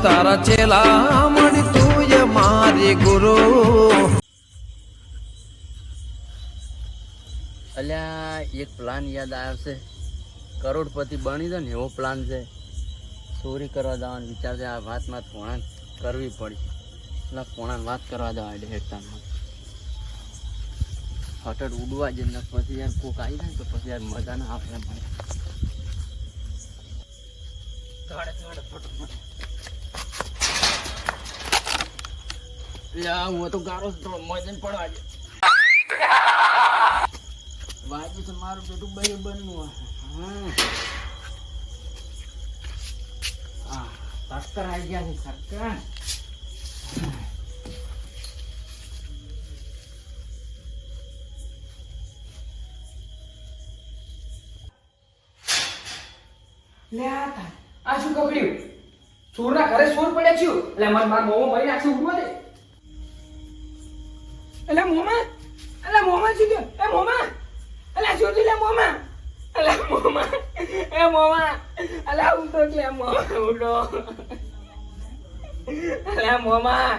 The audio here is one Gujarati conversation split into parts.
તારા ચેલા મળી તું મારી ગુરુ. અલ્યા એક પ્લાન યાદ આવ્યો છે, કરોડપતિ બની જાય ને એવો પ્લાન છે. ચોરી કરવા જવાનો વિચાર છે. આ વાતમાં પોણા કરવી પડી, એટલે પોણા વાત કરવા જવા એટલે હેઠતામાં હટડ ઉડવા જ ને પછી યાર કોક આવી જાય તો પછી યાર મજા ના આવે મને. હું તો ગારો મજા પડવા દે વાજે તો મારું પેટું બહુ બનવું. હા શક્કર આવી ગયા છે, શક્કર. લે આ શું કકડ્યું? ચોરના ઘરે ચોર પડ્યા છું. એટલે માર મોમો ભાઈ નાખશે ઉડવા દે. એટલે મોમા શું કે? એ મોમા અલા છોડી લે મોમા. અલા મોમા એ મોમા અલા ઉડો લે મોમા ઉડો. અલા મોમા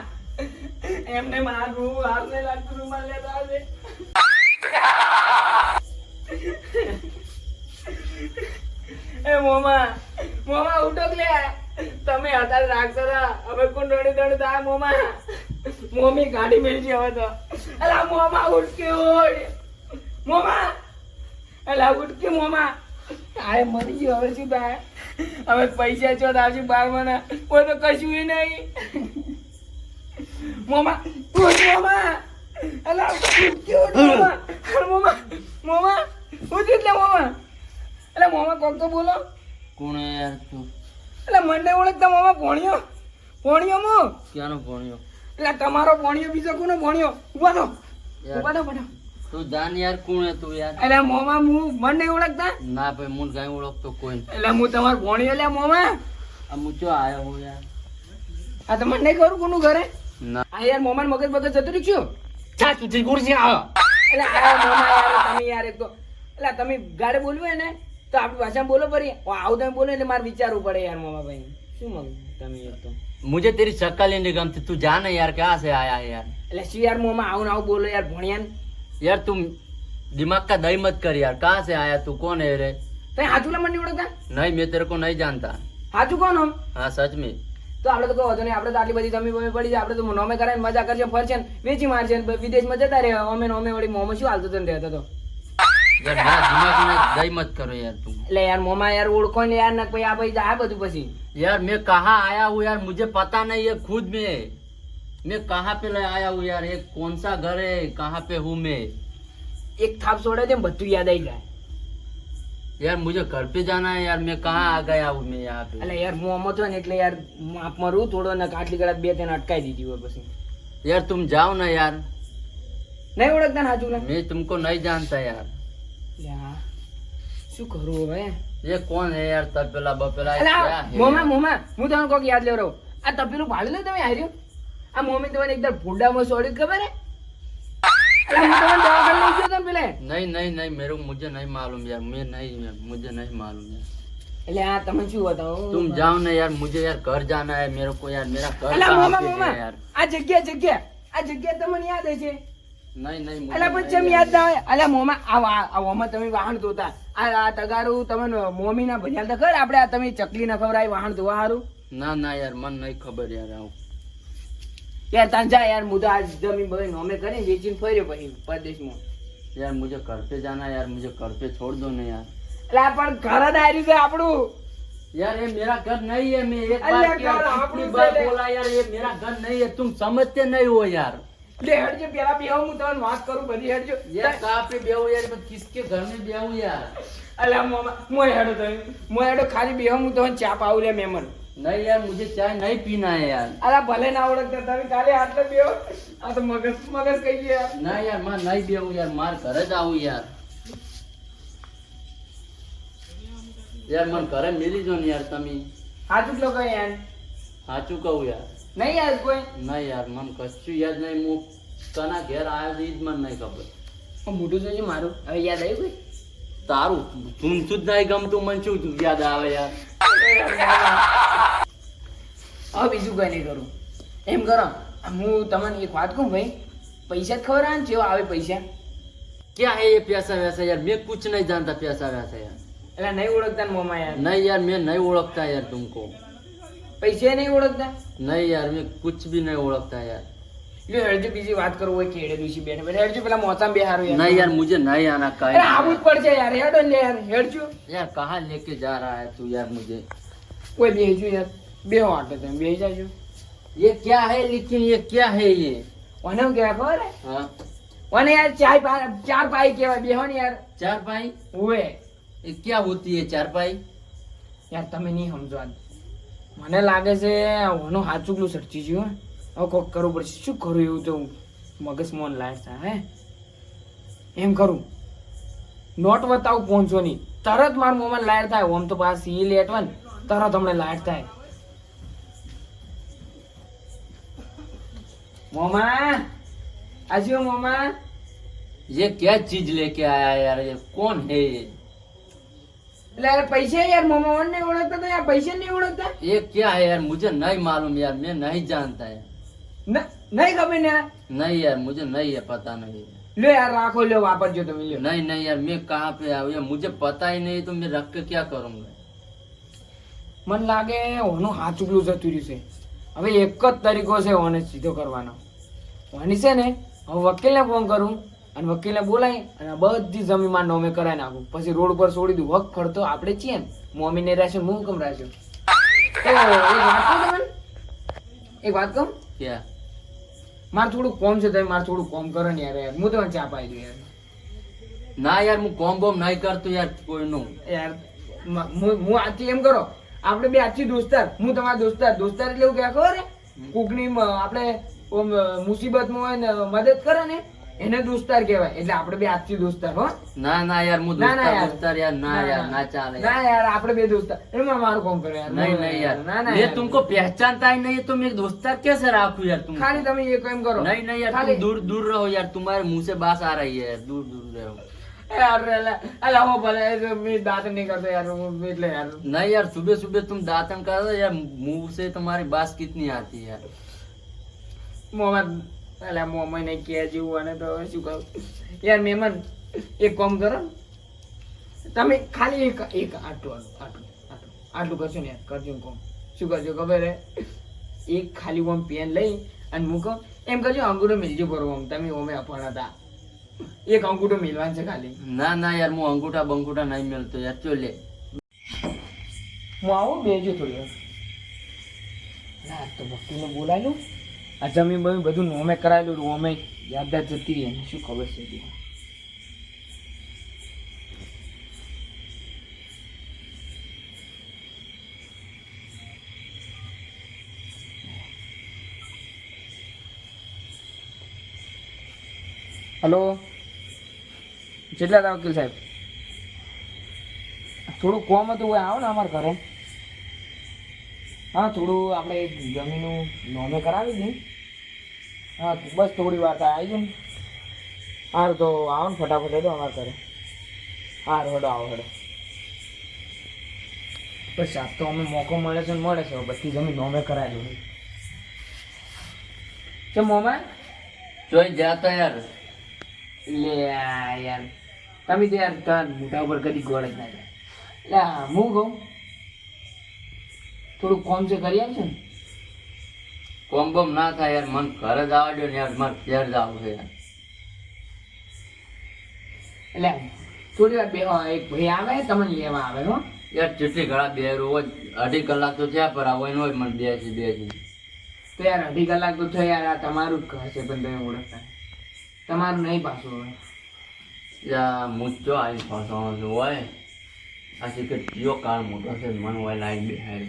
એમને મારું હાથને લાગતું રૂમાલ લેતા આવજે. એ મોમા ઉઠો લે. તમે અત્યારે રાખતો રા, હવે કોણ રડી દડ થાય મોમા. મોમી ગાડી મેળજી હવે તો. અલા મોમા ઉઠકે ઓડ મોમા. અલા ઉઠકે મોમા. આય મરી ગયો હવે શું થાય? હવે પૈસા ચો આવશે 12 મહિના કોઈ તો કશું નહીં. મોમા ઉઠ મોમા. અલા ઉઠકે ઓડ મોમા. મોમા ઉઠ લે મોમા. એટલે મોમા કોક તો બોલો. કોણ યાર તું? એટલે મને ઓળખતા મોમા ભોણિયો મો. ક્યાંનો ભણ્યો? એટલે તમારો ભોણિયો બીજો કોનો ભોણિયો? ઉભા થો બેઠો. તું જાન યાર કોણ હે તું યાર? એટલે મોમા હું મને ઓળખતા? ના ભાઈ હું કઈ ઓળખતો કોઈ નહીં. એટલે હું તમારો ભોણિયો લે મોમા. આ હું ચો આયો હું યાર? આ તો મને નહીં ખબર કોનું ઘરે. ના આ યાર મોમાન મગજ બગજ જતું રહ્યું. છા તું ગુરજી આવો. એટલે આ મોમા યાર તમે યાર એક તો એટલે તમે ગાડે બોલવું હે ને તો આપણી ભાષામાં બોલો પરી. આવું તમે બોલો એટલે મારે વિચારવું પડે યાર મોમા ભાઈ. શું મગ તમે એક તો मुझे तेरी शक्ल ही नहीं गमती. तू जाना यार कहाँ से आया है यार? એટલે શું યાર મોમા આવું આવું બોલો યાર ભણ્યાન. यार तुम दिमाग का दही मत कर यार. कहाँ से आया तू? कौन है रे? તમે હાચું લા મને ઓળખતા? नहीं मैं तेरे को नहीं जानता. હાચું કોણ હમ? हाँ सच में. તો આપણે તો કહો હતો નહીં, આપણે તો આટલી બધી તમે પડી જાય. આપણે તો નોમે કરાય મજા કરશે, ફરશે ને વેચી મારશે ને વિદેશમાં જતા રહે. અમે વળી મોમાં શું હાલતો તને રહેતો હતો. यार मेरा दिमाग में दही मत करो यार तुम. એટલે યાર મોમા યાર ઓળખો ને યાર ને પછી આ ભાઈ આ બધું પછી यार मैं कहाँ आया हूँ यार मुझे पता नहीं है खुद में. मैं कहाँ पे आया हूँ यार? ये कौन सा घर है? कहाँ पे हूँ मैं? એક થાપ છોડે છે બધું યાદ આવી જાય. यार मुझे घर पे जाना है यार. मैं कहाँ आ गया हूँ मैं यहाँ पे? એટલે યાર મોમો છો ને એટલે યાર માપમાં રૂ થોડો ને આટલી કડાત બે તેને અટકાઈ દીધી હોય પછી. यार तुम जाओ ना यार. નહીં ઓળખતા ને હાચું લે. मैं तुमको नहीं जानता यार. યાર શું કરું હવે? ये कौन है यार? तपेला बपेला અલા क्या है? મોમા હું તમને કોક યાદ લેવ રહું. આ તપેલું ભાડું લે તમે હાર્યું. આ મોમી તમને એકદમ ભૂંડામાં છોડ્યું ખબર હે? અલા હું તમને દવાખાને લઈ ગયો તો ને પેલે. नहीं मेरे को मुझे नहीं मालूम यार. मैं नहीं मुझे नहीं मालूम यार. એટલે આ તમે શું બતાવો? तुम जाओ ना यार. मुझे यार घर जाना है मेरे को यार. मेरा घर અલા कहाँ મોમા पे है यार? આ જગ્યા તમને યાદ હશે. नहीं मुझे અલા પણ ચમ યાદ ના આવે? અલા મોમા આમાં તમે વાહન ધોતા. આ તગારું તમે મોમી ના ભજ્યા તો ખર આપણે આ તમે ચકલી ના ખબર વાહન ધોવા હારું. ना यार मन नहीं खबर यार. आओ યાર તાન જા યાર હું તો આજ જમીન બધી નોમે કરીને વેચીને ફર્યો પછી પરદેશમાં. यार मुझे घर पे जाना है यार. मुझे घर पे छोड़ दो ना यार. એટલે પણ ઘર જ આવ્યું છે આપણું. यार ये मेरा घर नहीं है. मैं एक अल्लाह बार क्या घर कितनी आपने बार से ले। बोला यार ये मेरा घर नहीं है. तुम समझते नहीं हो यार. એટલે હેડજો પેલા બેહો હું તમને વાત કરું બધી હેડજો. यार कहाँ पे बेहू यार? मैं किसके घर में बेहू यार? અલા મોમા મોય હેડો ખાલી બેહો હું તમને ચા પાઉં લે મહેમાન. नहीं यार मुझे चाय नहीं पीना है यार. અલા ભલે ના ઓળખતા તમે કાલે આટલે બેહો. આ તો મગજ કહી ગયા. ना यार मैं नहीं बेहू यार. मार घर जाऊ यार. यार मन घरे मिली जो ने यार. तमी હાચું જ લોકો યાર. साचू कहू यार. નહીં યાર કોઈ नहीं यार मन कशु याद नहीं. मु कना घेर आयो तो ईद मन नहीं खबर. મોઢું જોજો મારું હવે યાદ આવ્યું કોઈ? तारू तुम शुद्ध नहीं गमतु मन शू याद आवे यार. હવે બીજું કઈ નહીં કરું. એમ કરો, હું તમને એક વાત કહું ભાઈ, પૈસા જ ખબર આવે ને કેવા આવે પૈસા? क्या है ये पैसा वैसा यार, मैं कुछ नहीं जानता पैसा वैसा यार. એટલે નહીં ઓળખતા ને મોમાં યાર? नहीं यार मैं नहीं ओळखता यार तुमको. પૈસા નહીં ઓળખતા? नहीं यार मैं कुछ भी नहीं ओळखता यार. લ્યો હેડજો, બીજી વાત કરવું હોય કેડે દિવસે બેઠે બેઠે હેડજો, પેલા મોચામાં બેહારું યાર. नहीं यार मुझे नहीं आना અરે આવું જ कहीं. પડશે યાર, હેડો ને યાર, હેડજો. यार कहाँ लेके जा रहा है तू यार मुझे? કોઈ બેહજો યાર, બેહો આટલે તમે બેહી જાજો. ये क्या है लेकिन ये क्या है ये? ઓને હું કહેવાય ખબર હે? हाँ ઓને યાર ચાર પાઈ કહેવાય, બેહો ને યાર. चारपाई? ઓવે ये क्या होती है चारपाई? યાર તમે નહીં સમજો આજ. મને લાગે છે ઓનું હાથ ચૂકલું સર્ચી ગયું હે. હવે કોક કરવું પડશે. શું કરું એવું તો મગજ મોન લાયક થાય હે. એમ કરું, નોટ બતાવું 500 ની, તરત મારું મોમાં લાયર થાય. ઓમ તો પાસ સી લેટવા ને તરત હમણાં લાયર થાય. મોમા આજો મોમા. ये क्या चीज लेके आया यार, ये कौन है ये? એટલે યાર પૈસા યાર મોમા ઓન નહીં ઓળખતા તો યાર પૈસા નહીં ઓળખતા? ये क्या है यार, मुझे नहीं मालूम यार, मैं नहीं जानता यार. નહીં ખબર ને યાર? नहीं यार मुझे नहीं है, पता नहीं है. લ્યો યાર રાખો, લ્યો વાપરજો તમે, લ્યો. नहीं नहीं यार मैं कहाँ पे आऊँ यार, मुझे पता ही नहीं तो मैं रख के क्या करूँगा? મને લાગે ઓનું હાથ ચૂકલું જતું રહ્યું છે. હવે એક જ તરીકો છે ઓને સીધો કરવાનો. ઓની છે ને હવે વકીલને ફોન કરું અને વકીલને બોલાવી અને બધી જમીનમાં નોમે કરાવી નાખું. પછી રોડ પર છોડી દઉં. વક ફરતો આપણે છીએ ને, મમ્મીને રાખ્યો, હું કેમ રાખ્યો? તો એક વાત કહું, क्या? મારે થોડું કોમ છે, તમે મારે થોડું કોમ કરો ને યાર. હું તમને ચા પાઈ દઉં યાર. ना यार मैं कॉम बॉम नहीं करतो यार कोई नो. યાર હું આજથી એમ કરો, આપણે બે આજથી દોસ્તાર. હું તમારા દોસ્તાર એટલે એવું ક્યાં ખબર હે? કોકની આપણે મુસીબતમાં હોય ને મદદ કરે ને એને દોસ્તાર કહેવાય. એટલે આપણે બે આજથી દોસ્તાર. હો ना ना यार मुझे ना, ना यार. दोस्तार यार ना यार ना चाले ના યાર આપણે બે દોસ્તાર. એમાં મારું કોમ કરો યાર. नहीं नहीं यार, ના ના मैं યાર. तुमको पहचानता ही नहीं है तो मैं दोस्तार कैसे राखूं यार तुम? ખાલી તમે એક એમ કરો. नहीं नहीं यार खाली- तुम दूर दूर रहो यार, तुम्हारे मुंह से बात आ रही है यार, दूर दूर रहो. યાર અલા હો ભલે મેં દાંત નહીં કરતો યાર, હું એટલે યાર. नहीं यार सुबह सुबह तुम दातन कर रहे हो यार, मुंह से तुम्हारी बात कितनी आती है यार. મોમાં અલા મોમાં નહીં કે જેવું અને તો હવે શું કહું યાર. મહેમાન એક કામ કરો ને, તમે ખાલી એક આટલું કરશો ને યાર, કરજો કોમ. શું કરજો ખબર હે? એક ખાલી ઓમ પેન લઈ અને મૂકો. એમ કરજો અંગૂઠો મિલજો પર ઓમ. તમે ઓમે અફાણા હતા, એક અંગૂઠો મિલવાનું છે ખાલી. ना ना यार मुँह अंगूठा बंगूठा नहीं मिलते यार, चलो ले. હું આવું બેજો થોડી વાર. ના તો વકીલને બોલાયેલું, આ જમીન બમીન બધું નોમે કરાયેલું. ઓમે યાદદાર જતી રહી એને શું ખબર છે હજી. હલો, જેટલા હતા વકીલ સાહેબ? થોડું કોમ હતું, હોય આવો ને અમારા ઘરે. હા થોડું આપણે જમીનનું નોમે કરાવી દઈએ. હા બસ થોડી વાર થાય આવી જાય ને. સારું તો આવો ને ફટાફટ હેડો અમારા ઘરે. સારું હેડો, આવો હેડો. બસ આજ તો અમે મોકો મળે છે ને મળે છે. બધી જમીન નોમે કરાયેલું છે. મોમાં જોઈ જાતા યાર. લે યાર તમે તો યાર તાર મોટા ઉપર કદી ગોળ જ ના જાય. એટલે હું કહું થોડું કોમ છે કરી આપશે ને? કોમ બોમ ના થાય યાર, મન ઘરે જ આવવા દો ને યાર, મારે ઘેર જવું છે યાર. એટલે થોડી વાર બેહો. એક ભાઈ આવે તમને લેવા આવે. હો યાર જેટલી ઘણા બે રોજ 2.5 કલાક તો થયા પર આવો હોય મને બે તો યાર 2.5 કલાક તો થઈ યાર. આ તમારું જ ઘર છે પણ તમે ઓળખતા તમારું નહીં પાછું હવે. યા મુચ્ચો આવી ફસવાનો છું હોય આથી કે કયો કાળ મોટો છે મન હોય લાઈન બેહાડ.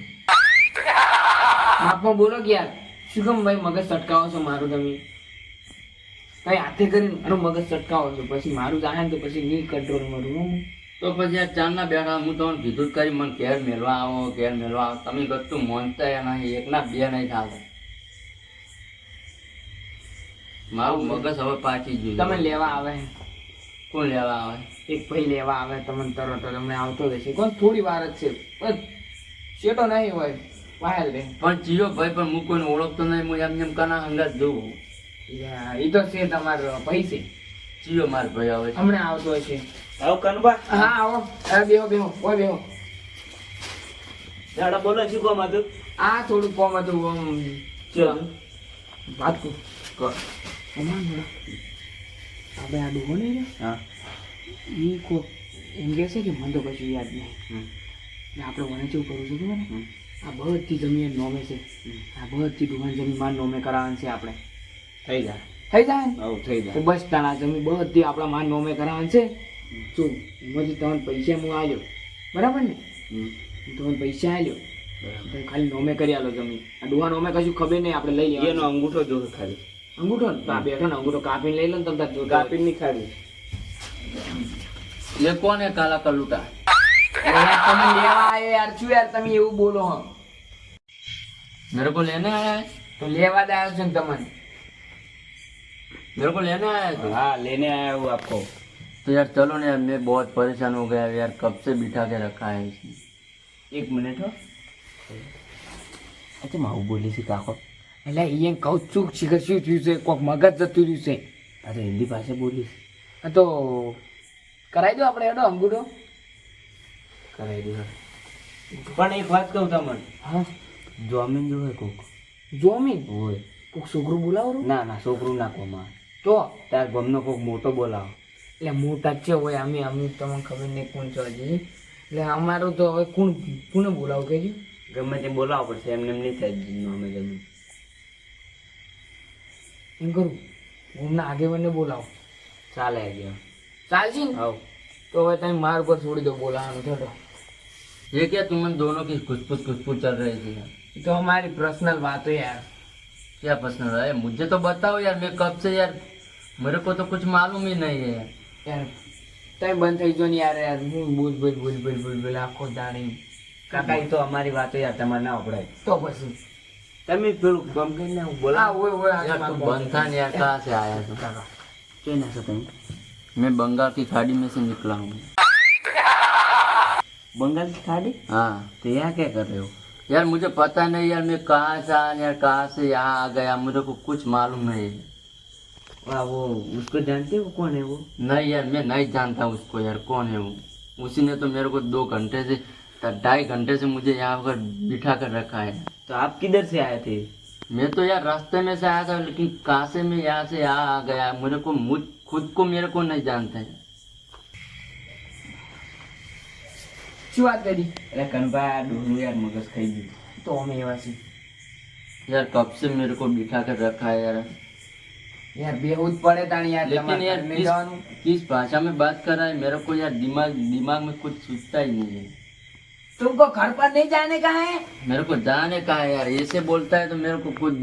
માપમાં બોલો કે યાર શું કેમ ભાઈ મગજ સટકાવો છો મારું? તમે કઈ હાથે કરીને મારું મગજ સટકાવો છો, પછી મારું જાણે ને તો પછી નહીં કંટ્રોલ મારું. હું તો પછી યાર ચારના બેઠા હું તમને કીધું જ કરી મને ઘેર મેળવા આવો ઘેર મેળવા આવો. તમે કશું મોનતા યા નહીં, એકના બે નહીં થતા. મારું મગજ હવે પાછી ગયું. તમે લેવા આવે, કોણ લેવા આવે? એક ભાઈ લેવા આવે તમને તરત જ હમણાં આવતો રહેશે. કોણ થોડી વાર જ છે, બસ શેટો નહીં હોય. પાયલ રે પણ જીઓ ભાઈ પણ હું કોઈને ઓળખતો નહીં, હું એમ કાના હંગાત જોઉં. ઈ તો છે તમારો પૈસે જીઓ માર ભાઈ આવે છે. હમણાં આવતો હશે. આવો કનબા હા આવો. અરે બેહો બેહો ઓય બેહો. દાડા બોલો શું કામ હતું? આ થોડું કોમ હતું આમ શું? વાત કર આપણે આ ડૂબો ને હા ઈ કો એમ કે છે કે મને તો કશું યાદ નહીં. ને આપણે મને કેવું કરું છું ખબર ને? આ બધી જમીન નોમે છે. આ બધી ડૂબાની જમીન માર નોમે કરાવવાની છે આપણે. થઈ જાય. થઈ જાય ને? આવું થઈ તો જાય. બસ તાણા જમીન બધી આપણા માર નોમે કરાવવાની છે. શું એમાંથી તમને પૈસા હું આલ્યો બરાબર ને? તમને પૈસા આલ્યો તમે ખાલી નોમે કરી આલો જમીન. આ ડુવા નોમે કશું ખબર નહીં, આપણે લઈ એનો લેવાનો અંગૂઠો જોવે ખાલી. અંગૂઠો ને તો આ બેઠો ને અંગૂઠો કાપીને લઈ લો ને તમે તાર કાપી નહીં ખાલી. એ કોને કાલા કલુટા? તમે લેવા આવ્યો યાર, શું યાર તમે એવું બોલો હો? मेरे को लेने आया है, તો લેવા જ આવ્યો છે ને તમને. मेरे को लेने आया है तो हाँ लेने आया हूँ आपको. तो यार चलो ना यार, मैं बहुत परेशान हो गया यार, कब से बिठा के रखा है इसने. एक मिनट हो. अच्छा माऊ बोली सी काको. એટલે ઈ કહું છું શિખર શું થયું છે, કોક મગજ જતું રહ્યું છે. અરે હિન્દી ભાષા બોલી. આ તો કરાવી દો આપણે એડો અંગૂઠો. કરાવી દો. પણ એક વાત કહું તમને, હા જોમીન જો હે કોક જોમીન હોય. કોક છોકરું બોલાવો ના ના છોકરું ના કોમાં તો તાર ગમનો કોક મોટો બોલાવો. એટલે મોટા છે હોય અમે તમને ખબર નહીં કોણ છે હજી. એટલે અમારું તો હવે કોને બોલાવું કહેજો. ગમે તે બોલાવો પડશે, એમને એમ નહીં થાય અમે જમીન. એમ કરું ઘૂમના આગેવાનને બોલાવો. ચાલે ગયા. ચાલશે ને? આવ તો હવે તમે માર ઉપર છોડી દો બોલાવાનું થોડો. ये क्या तुम दोनों की कुछ चल रही थी यार? એ તો અમારી પર્સનલ વાતો યાર. क्या पसंद है मुझे तो बताओ यार, मैं कब से यार, मेरे को तो कुछ मालूम ही नहीं है यार. યાર તમે બંધ થઈ જો ને યાર. યાર હું બોલ આખો દાણી. કાકા એ તો અમારી વાતો યાર તમારે ના વપરાય. તો પછી તમે પેલું ગમ કરીને હા બોલાવો. ઓય यार तू बंद था ना यार, कहाँ से आया तू? જોઈ ના છો તમે? मैं बंगाल की खाड़ी में से निकला हूँ. बंगाल की खाड़ी? हाँ तो यहाँ क्या कर रहे हो? यार मुझे पता नहीं यार, मैं कहाँ से आया यार, कहाँ से यहाँ आ गया, मुझे को कुछ मालूम नहीं है. वाह वो उसको जानते हो कौन है वो? नहीं यार मैं नहीं जानता उसको यार, कौन है वो. उसी ने तो मेरे को 2 घंटे से 2.5 घंटे से मुझे यहाँ पर बिठा कर रखा है. तो आप किधर से आए थे? मैं तो यार रास्ते में से आया था, लेकिन कहाँ से मैं यहाँ से यहाँ आ गया, मुझे को खुद को मेरे को नहीं जानते हैं. શું વાત કરી? अरे कनबा डोनू यार मगज खाई दी. તો અમે એવા છીએ यार कब से मेरे को बिठा कर रखा है यार. યાર બેહું જ પડે તાણી યાર. लेकिन તમારે यार ઘરે જવાનું. किस भाषा में बात कर रहा है, मेरे को यार दिमाग में कुछ सूझता ही नहीं है. तुमको घर पर नहीं जाने का है? मेरे को जाने का है यार, ऐसे बोलता है तो मेरे को कुछ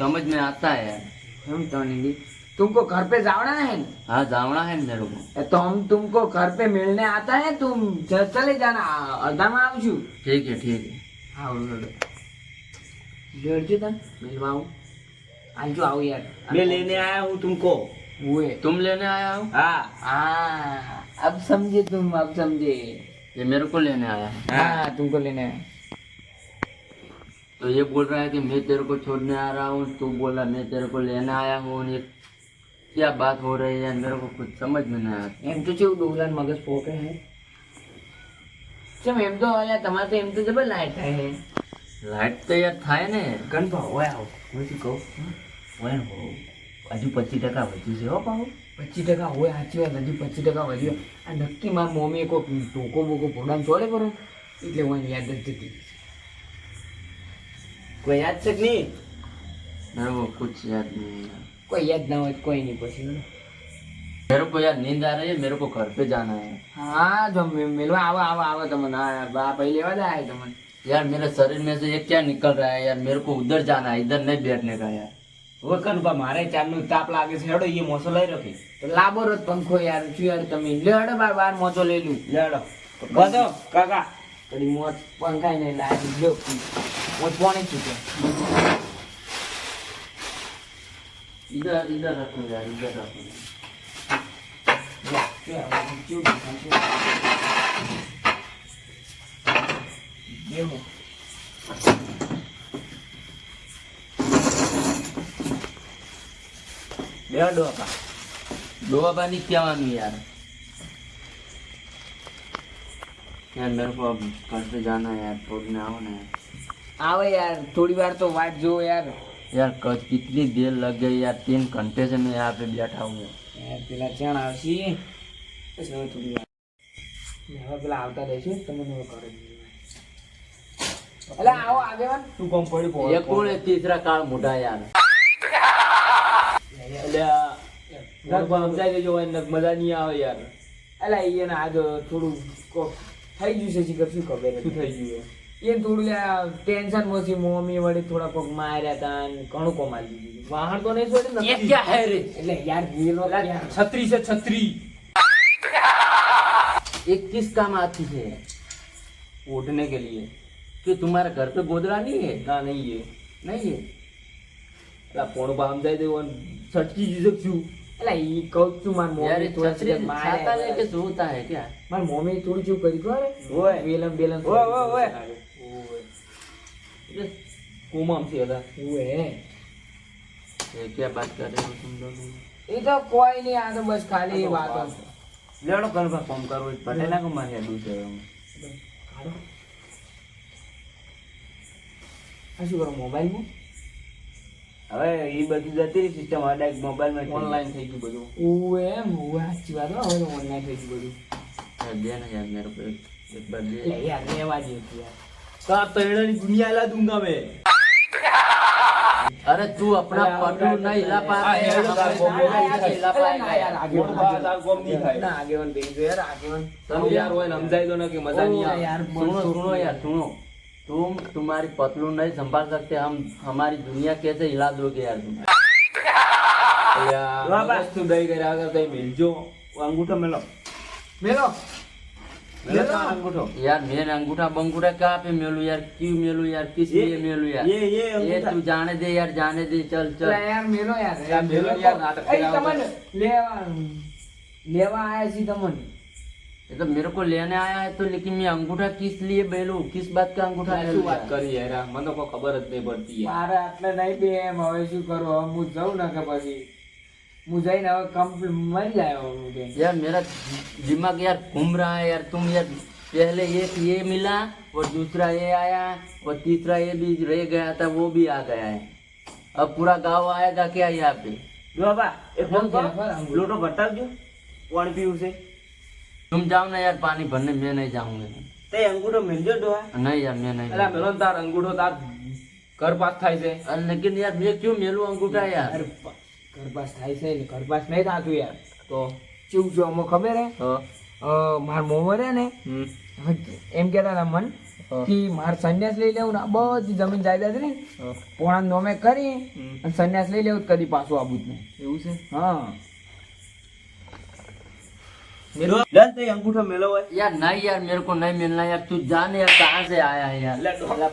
समझ में आता है यार. हम तो नहीं. तुमको घर पे जाना है ना? हाँ जावना है मेरे को. तो हम तुमको घर पे मिलने आता है, तुम चले जाना. अर्धा में आવું છું. ठीक है ठीक है. આવો લેડજો તને મિલવા આવું. આજો આવો યાર. मैं लेने आया हूँ तुमको. ઓએ तुम लेने आया हो? हाँ हाँ अब समझे तुम, अब समझे. ये मेरे को लेने आया है. हाँ तुमको लेने आया. तो ये बोल रहा है कि मैं तेरे को छोड़ने आ रहा हूँ, तू बोला मैं तेरे को लेने आया हूँ. ये क्या बात हो रही है, मेरे को कुछ समझ में नहीं आता. એમ તો કેવું ડોલાન મગજ પોકે હે. ચમ એમ તો અહીંયા તમારે તો એમ તો જબર લાઈટ થાય હે. લાઈટ તો યાર થાય ને. कनबा ओए आओ. मैं શું કહું? ઓય હજુ 25% વધ્યું છે હો પાહુ. 25% હોય સાચી વાત. હજી 25% વધ્યો. આ નક્કી મારી મમ્મીએ કોઈ ટોકો બોકો પ્રોગ્રામ છોડે કરો એટલે હું યાદ જ જતી. કોઈ યાદ છે કે નહીં? मेरे को कुछ याद नहीं है. કોઈ યાદ ના હોય તો કોઈ નહીં પછી. मेरे को यार नींद आ रही है, मेरे को घर पे जाना है. હા જો મિલવા આવો તમને. હા બા ભાઈ લેવા જાય તમને. यार मेरे शरीर में से ये क्या निकल रहा है यार, मेरे को उधर जाना है, इधर नहीं बैठने का यार. હવે કનબા મારે ચાલનું તાપ લાગે છે. હેડો એ મોસો લઈ રાખી. તો લાંબો રોજ પંખો યાર. શું યાર તમે લે હડો બાર મોચો લઈ લઉં. લેડો બધો કાકા. કડી મોચ પંખાઈ નહીં લાગી લ્યો. મોચ પાણી છૂટે. इधर रखो यार, इधर रखो. બેહો બે ડોપા डोबानी क्या मानू यार यार मेरे को अब घर पे जाना है यार छोड़ने आओ ना यार આવે યાર થોડી વાર તો વાટ જો યાર यार कल कितनी देर लग गई यार 3 घंटे से मैं यहाँ पे बैठा हूँ યાર પેલા ચાણ આવશી પછી હવે થોડી વાર હવે પેલા આવતા રહેશે તમને હવે કરે એટલે આવો આગેવાન તું કોમ પડી ये कौन है तीसरा काल मोटा यार સમજાઈ દેજો મજા નહીં આવે યાર એટલે એને આજ થોડું થઈ ગયું છે શીખર શું ખબર શું થઈ ગયું એ થોડું ટેન્શન માંથી મમ્મી વળી થોડા કોક માર્યા હતા ને ઘણું કોમાલી દીધું વાહણ તો નહીં છોડે ये क्या है रे એટલે યાર ગયેલો ક્યાં? છત્રી છે છત્રી ये किस काम आती है ओढ़ने के लिए कि तुम्हारे घर पे गोदड़ा नहीं है ના નહીં એ नहीं है પેલા પોણું બામ જાય દેવું છટકી જીજે શું એટલે ઈ કહું છું માર यार મમ્મી ये થોડા छतरी સીધા छाता માર્યા लेके सोता है क्या માર મમ્મી થોડું જેવું કરી ખબર ઓય. બેલમ બેલમ ઓય, ઓય, ઓય. કુમામ છે હતા ઓય ये क्या बात कर रहे हो तुम लोग એ તો કોઈ નહીં આ તો બસ ખાલી વાતો લેડો કલવા ફોન કરો પટેલા કો મારે હેડું છે આ શું કરો મોબાઈલમાં હવે એ બધી જતી રહી સિસ્ટમ આ ડાયરેક્ટ મોબાઈલમાં ઓનલાઈન થઈ ગયું બધું ઓએ ઓએ સાચી વાત હો હવે ઓનલાઈન થઈ ગયું બધું यार दे ना यार मेरे को एक बार दे એટલે યાર રહેવા દે યાર તો આ તૈણાની દુનિયા લા દૂંગા મેં अरे तू अपना पटू नहीं हिला पाता है, हाँ, हमारे वो को नहीं यार, हिला अरे पाएगा ना यार, यार। आगे મોટું બાર તાર કોમ નહીં થાય ના આગેવાન બેસી ગયો યાર આગેવાન તમે યાર હોય ને સમજાઈ દો ને કે મજા નહીં ओ આવે यार सुनो सुनो यार सुनो तुम तुम्हारी पतलू नहीं संभाल सकते हम हमारी दुनिया कैसे हिला दोगे यार तुम યાર બસ તું દઈ ગયા આગળ તઈ મિલજો અંગૂઠો મેલો મેલો મેલો તાર અંગૂઠો यार मेरे अंगूठा बंगूठा कहाँ पे मेलू यार क्यों मेलू यार किस लिए मेलू यार ये ये अंगूठा तू जाने दे यार जाने दे चल चल એટલે યાર મેલો યાર યાર, મેલો યાર, નાટક એ કરાવો તો. તમને લેવા આયા છી તમને ये तो मेरे को लेने आया है तो लेकिन मैं अंगूठा किस लिए मेलू किस बात का अंगूठा શું मेलू વાત यार? કરી યાર મને તો કોઈ ખબર જ નહીં પડતી યાર મારે આટલે નહીં બે એમ હવે શું કરું હવે હું જાઉં ને કે પછી હું જઈને હવે કમ્પ્લીટ મરી જાય હવે હું કે यार मेरा दिमाग यार घूम रहा है यार तुम यार पहले एक ये मिला और दूसरा ये आया और तीसरा ये भी रह गया था वो भी आ गया है अब पूरा गांव आएगा क्या यहाँ पे જો બાબા એક ફોન કરો બરાબર, અંગૂઠો. લોટો ભટાવજો પાણી પીવું છે तुम जाओ ना यार पानी भरने मैं नहीं जाऊंगा તે અંગૂઠો મિલજો ડોહા नहीं यार मैं नहीं અલા जाऊंगा। મેલો ને તાર અંગૂઠો તાર ઘર પાસ થાય છે अरे लेकिन यार मैं क्यों मेलू अंगूठा यार અરે ઘરપાસ થાય છે એટલે ઘરપાસ નહીં થતું યાર તો કેવું છે અમને ખબર હે हाँ, મારા મોમો રે ને એમ કહેતા હતા મન કે મારે સંન્યાસ લઈ લેવું ને આ બધી જમીન જાયદાદ ને પોણા નોમે કરી અને સંન્યાસ લઈ લેવું તો કદી પાછું આવું જ નહીં એવું છે હા મેલો લન તે અંગૂઠો મેલો હોય यार नहीं यार मेरे को नहीं मिलना यार तू जाने यार कहाँ से आया है यार લે ડોહા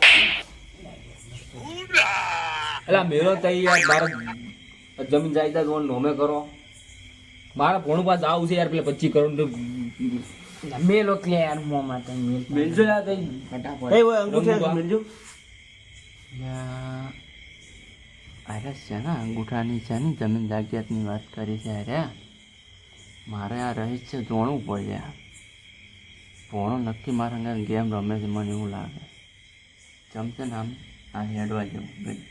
અલા મેલો તઈ યાર બાર જમીન જાયદાદ ઓન નોમે કરો મારા ભણું પાસ આવું છે યાર પેલા 25 કરોડ મેલો કે યાર મોમાં તમે મેલ મિલજો યાર તઈ ફટાફટ એ ઓય અંગૂઠો મિલજો યા અરે છે ને અંગૂઠાની છે ને જમીન જાગીયાતની વાત કરી છે અરે મારે આ રહસ્ય જોણવું પડે યાર ભોણો નક્કી મારા અંગર ગેમ રમે છે મને એવું લાગે જમશે ને આમ આ હેડવા જેવું ભાઈ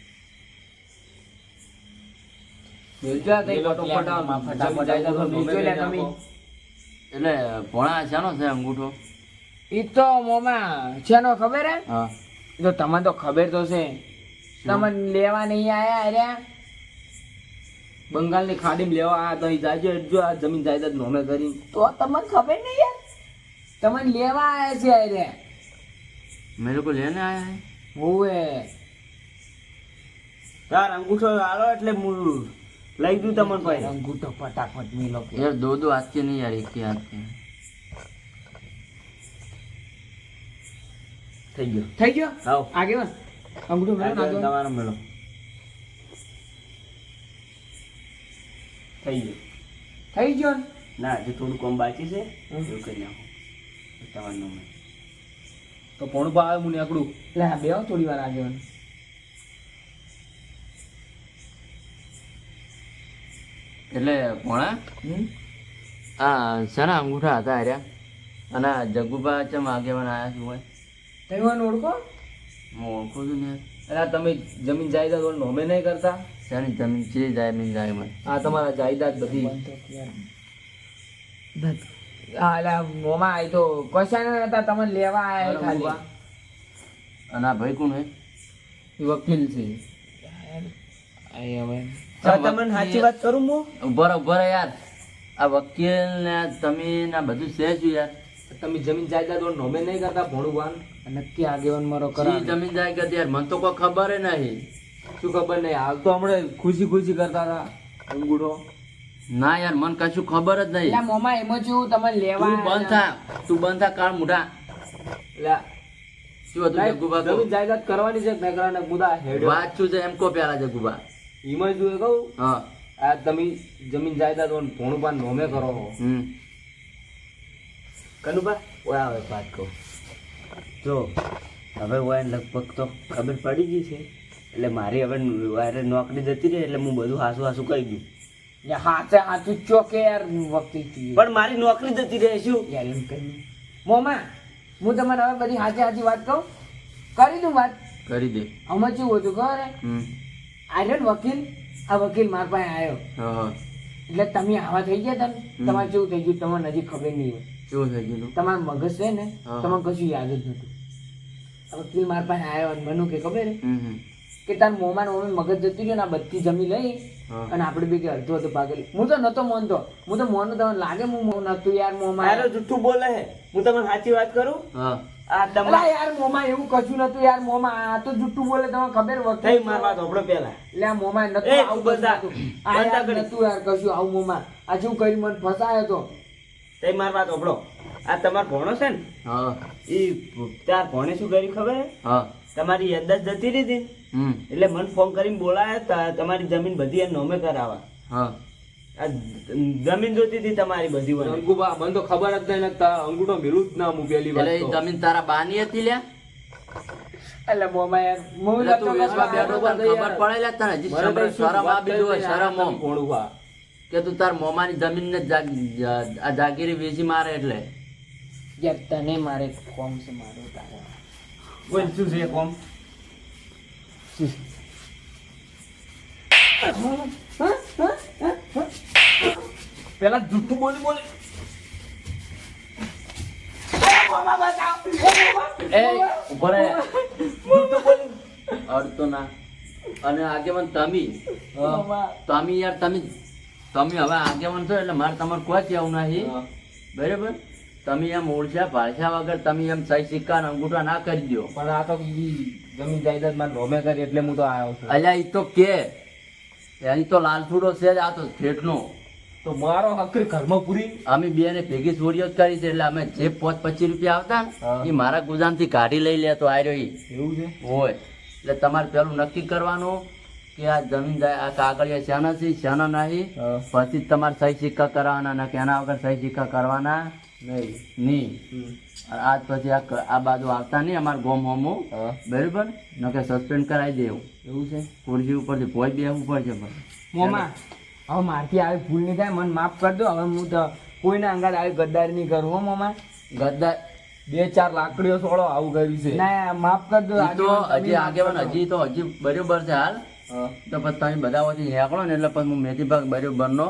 મેલજો તઈ ફટાફટ ફટાફટ જાયદાદ મેલજો લે તમે એટલે ભોણા શાનો છે અંગૂઠો ઈ તો મોમાં છેનો ખબર હે હા ઈ તો તમને તો ખબર તો છે તમને લેવા નહીં આયા અરે બંગાળની ખાડીમાં લેવા આ તઈ જાજો જો આ જમીન જાયદાદ નોમે કરી તો તમને ખબર નહીં યાર તમને લેવા આયા છે અરે मेरे को लेने आया है હોવે તાર અંગૂઠો આલો એટલે હું લઈ દઉં તમને ભાઈ અંગૂઠો ફટાફટ મેલો કે यार दो दो हाथ के नहीं यार एक ही हाथ के हैं। થઈ ગયો થઈ ગયો આવ આગેવાન અંગૂઠો મેલો નાખો તમારો મેળો થઈ ગયો થઈ ગયો ને? ના હજી થોડું કોમ બાકી છે હમ. એવું કરી નાખો તમારું નામ તો તો ભોણું પા આવે હું નીકળું. લે આ બેહો થોડી વાર આગેવાન. એટલે ભોણા આ શાના અંગૂઠા હતા હાર્યા અને આ જગ્ગુબા ચમ આગેવાન આયા છું હોય તમે મને ઓળખો? હું ઓળખું છું ને. એટલે તમે જમીન જાયદાદ વાળું નોમે નહીં કરતા? શાની જમીન છે જમીન જાય મને આ તમારા જાયદાદ બધી. હા એટલે મોમાં આવી તો કશા નતા તમને લેવા આયા ખાલી. અને આ ભાઈ કોણ હે? એ વકીલ છે. તમને સાચી વાત કરું હું? ઉભા યાર, આ વકીલ ને તમે ને આ બધું છે શું યાર? તમે જમીન જાયદાદ વાળું નોમે નહીં કરતા ભોણું? નક્કી આગેવાન મારો શી કરા. જમીન જાય કે યાર મને તો કોઈ ખબર નહીં. શું ખબર નહીં, હાલ તો હમણાં ખુશી ખુશી કરતા હતા અંગૂઠો. ના યાર મને કશું ખબર જ નહીં. એટલે મોમાં એમાં જેવું તમને લેવા તું બંધ થા, તું બંધ થા કાળ મોઢા. એટલે શું હતું જગ્ગુબા? કહો. જમીન જાયદાદ કરવાની છે કે નહીં કરવાના મુદ્દા હેડ વાત શું છે એમ કો પેલા જગ્ગુબા. એમાં શું એ કહું, હા. આ તમે જમીન જાયદાદ વાળું ભોણું પા નોમે કરો કનુભા ઓય આવે વાત કહું. જો હવે ઓય લગભગ તો ખબર પડી ગઈ છે એટલે મારી હવે વારે નોકરી જતી રહી એટલે હું બધું હાસું હાસું કહી દઉં. હાથે હાથું ચોકે યાર વખતે પણ મારી નોકરી જતી રહે શું યાર એમ કરી મોમાં હું તમને હવે બધી હાચે હાચી વાત કહું, કરી દઉં વાત. કરી દે. આમાં કેવું હતું ખબર હે? આર્યન વકીલ, આ વકીલ મારા પાસે આવ્યો હા. એટલે તમે આવા થઈ ગયા હતા ને, તમારે કેવું થઈ ગયું તમને હજી ખબર નહીં હોય. શું થઈ ગયું? તમારું મગજ છે ને હા. તમને કશું યાદ જ નતું. આ વકીલ મારા પાસે આવ્યો અને મને કે ખબર હે હમ. કે તાર મોમાં ને મમ્મી મગજ જતું રહ્યું ને આ બધી જમી લઈ હા. અને આપણે બે કે અડધો અડધો ભાગેલી. હું તો નતો મોનતો, હું તો મોનો તમને લાગે હું નતું યાર મોમાં. મારો જુઠ્ઠું બોલે હે. હું તમને સાચી વાત કરું. હા. આ અલા તમારે યાર મોમાં એવું કશું નતું યાર મોમાં, આ તો જુઠ્ઠું બોલે તમને ખબર વખતે. થઈ માર વાત હોભળો પેલા. એટલે આ મોમાં નતું એ આવું બધા કશું નતું. આ યાર બધા કરી. નતું યાર કશું આવું મોમાં. આ શું કરી મને ફસાયો તો. થઈ માર વાત હોભળો. આ તમારો ભણો છે ને હા. એ તાર ભણે શું કર્યું ખબર હે? હા. તમારી યાદદાસ્ત જતી રહી હતી ને, એટલે મને ફોન કરીને બોલાયા તમારી જમીન બધી એને નોમે કરાવવા. હા. આ જમીન જોતી હતી તમારી બધી વાળી. અંગુબા મને તો ખબર જ નહીં, અંગૂઠો મેલું જ ના હું પહેલી વાર એટલે તો. એ જમીન તારા બાની હતી લ્યા? એટલે મોમાં યાર હું એટલે નતો તું વેચવા કરતો. બેઠો તને ખબર પડે લ્યા તને? હજી મને તો શું શરમ વાત આ બીજું હોય, કરી શરમ તમે ઓમ. ભોણું પા. કે તું તાર મોમાની જમીન ને આ જાગીરી વેચી મારે એટલે યાર તને મારે કોમ છે મારો તારે. બોલ શું છે કોમ? પેલા જુઠ્ઠું બોલી બોલી. એ ઉભો રહે. અડતો ના. અને આગેવાન તમે યાર તમે હવે આગેવાન છો એટલે મારે તમારે કોઈ કહેવું નહીં. બરાબર? તમે એમ ઓળખ્યા ભાષા વગર તમે એમ સહી સિક્કા ને અંગૂઠા ના કરી દો. પણ આ તો ઈ જમીન જાયદાદ માં નોમે કરી એટલે હું તો આવ્યો છું. અલ્યા ઈ તો કે એની તો લાલથુડો છે જ, આ તો શેઠનો. તો મારો આખરી ઘરમાં પૂરી. અમે બે ને ભેગી ચોરીઓ જ કરી છે એટલે અમે જે 25 રૂપિયા આવતા હા. ને એ મારા ગુજામથી કાઢી લઈ લેતો આર્યો ઈ. એવું છે? હોય એટલે તમારે પેલું નક્કી કરવાનું કે આ જમીન જાય આ કાગળિયા શાના છે શાના નહીં. હા. પછી જ તમારે સહી સિક્કા કરવાના ને એના વગર સહી સિક્કા કરવાના નહીં. નહીં. અને આજ પછી આ બાજુ આવતા નહીં અમારા ગોમ હોમો. હા. બરાબર? નકે સસ્પેન્ડ કરાવી દેવું. એવું છે? ખુરશી ઉપરથી ભોય બેસવું પડશે પણ. મોમાં હવે મારથી આવી ભૂલ નહીં થાય, મને માફ કરી દો. હવે હું તો કોઈના અંગાત આવી ગદ્દારી નહીં કરું હો મોમાં. ગદ્દાર 2-4 લાકડીઓ સોળો આવું કર્યું છે. ના માફ કરી દો. ઈ તો આગેવાન, તમે હજી માફ આગેવાન કરો. હજી તો હજી બરોબર છે હાલ. હા. તો પછી તમે બધા વચ્ચે નીકળો ને એટલે પછી હું મેથી ભાગ બરોબર નો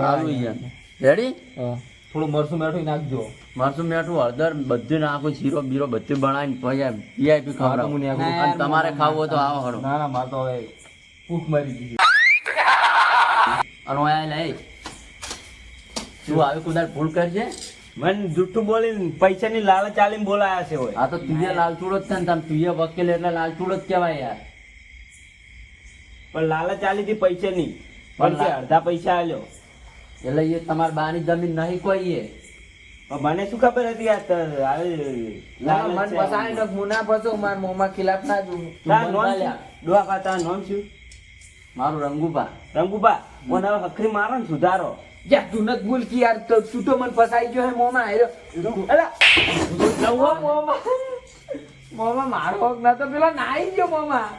આવું યાર. રેડી? હા. થોડું મરસું મેઠું નાખજો. મરચું મીઠું હળદર બધું નાખું, શીરો બીરો બધું બનાવીને પછી VIP હા, તો હું ખવડાવું. નાખું. અને તમારે ખાવું હોય તો આવો હળો. ના ના મારે તો હવે ભૂખ મરી ગઈ. અને ઓય લઈ તું આવી કુદાર ભૂલ કરજે. મને જુઠ્ઠું બોલીને પૈસાની લાલચ આલીને બોલાયા છે હોય. આ તો તુએ લાલચુડો જ છે ને તમે તુએ વકીલ એટલે લાલચુડો જ કહેવાય યાર. પણ લાલચ આલી હતી પૈસાની, પણ પણ કે અડધા પૈસા આલ્યો. એટલે એ તમારી બાની જમીન નહીં કોઈ એ. પણ મને શું ખબર હતી આ આવી ના, લાલચ મન છે. પસાય ને મુના પસો માર મોમાં ખિલાફ ના જોઉં. તાર નોમ શું? ડોહા કા તાર નોમ શું? મારું રંગુભા. રંગુબા, મને હવે હખરી મારો ને સુધારો. યાર તું નથી ભૂલ કે યાર તું તો મને ફસાઈ ગયો હે મોમાં. હાર્યો. અલા, મોમાં. મોમાં મારો હક નતો, પેલો નાઈ ગયો મોમાં,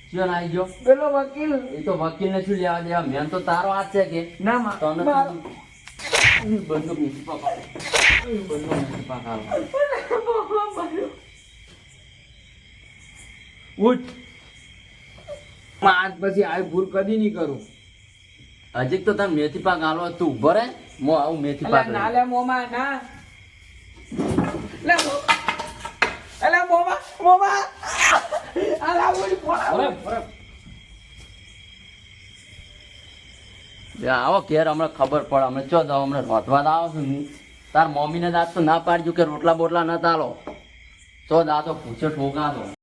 ચિયો નાઈ ગયો? પેલો વકીલ. એ તો વકીલને શું લેવા દેવા? મેન તો તારો હાથ છે કે ના માં તને મારો. બંદૂક નથી પકડ. બંદૂક નથી પકડ. મોમાં મારો. ઉઠ. આજ પછી આ ભૂલ કદી નહીં કરું. હજી તો તને મેથી પાક આલો, તું ઉભો રહે, હું આવું મેથી પાક અલા ના લઈને. લે મોમાં ના. અલા મોમાં મોમાં. અલા ઓલી પોળા. અરે, અરે. બે આવો ઘેર હમણાં ખબર પડે. હમણાં ચો જાવ, હમણાં રોધવા તો આવો છું હું. તાર મમ્મીને દાદ તો ના પાડજો કે રોટલા બોટલા ન તાલો. તો દા તો પૂછો ઠોકા દો.